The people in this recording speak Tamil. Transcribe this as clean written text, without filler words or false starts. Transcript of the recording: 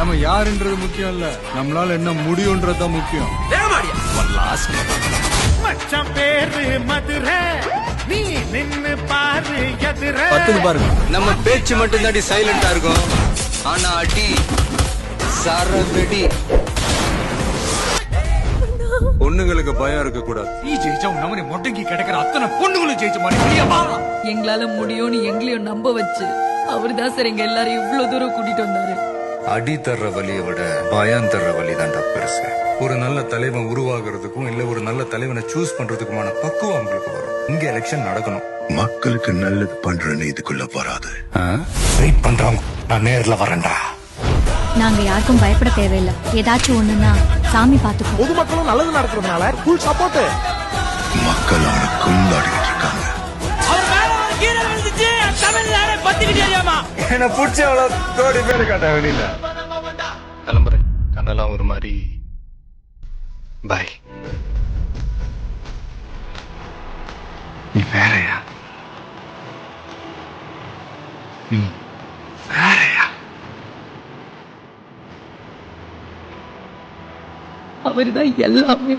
நம்ம யாருன்றது முக்கியம் இல்ல, நம்மளால என்ன முடியும்ன்றதுதான் முக்கியம். மச்சான் பேரு மதுரை, நீ நின்னு பாரு எதிர. பாருங்க, நம்ம பேச்சு மட்டும் தாண்டி சைலண்டா இருக்கும், ஆனா அடி சரவெடி. பொண்ணுங்களுக்கு பயம் இருக்க கூடாது. நீ ஜெயிச்சா உன் நம்மனை மொட்டைக்கு கிடைக்கிற அத்தனை பொண்ணுங்களும் ஜெயிச்ச மாதிரி. எங்களால முடியும்னு எங்களையும் நம்ப வச்சு அவர்தான் சார் எங்க எல்லாரையும் இவ்வளவு தூரம் கூட்டிட்டு வந்தாரு. அடி தர்ற வலியை விட பயம் தர்ற வலி தான்டா பெருசு. ஒரு நல்ல தலைவன் உருவாகிறதுக்கும் இல்ல ஒரு நல்ல தலைவனை சூஸ் பண்றதுக்குமான பக்குவம் உங்களுக்கு வரும். இங்க எலெக்ஷன் நடக்கணும். மக்களுக்கு நல்லது பண்றேன்னு இதுக்குள்ள வராது. வெயிட் பண்றவங்க நான் நேர்ல வரேன்டா. நாங்க யாருக்கும் பயப்பட தேவையில்லை. ஏதாச்சும் ஒண்ணுன்னா சாமி பாத்துக்கோ. பொதுமக்களும் நல்லது நடக்கிறதுனால ஃபுல் சப்போர்ட். மக்கள் அவனை கொண்டாடிட்டு இருக்காங்க. என்ன பிடிச்ச அவ்வளவு கோடி பேரு காட்ட வெளியில கிளம்புறேன். கண்ணெல்லாம் ஒரு மாதிரி பாய். நீ வேறயா? நீ வேறயா? அவர்தான் எல்லாமே.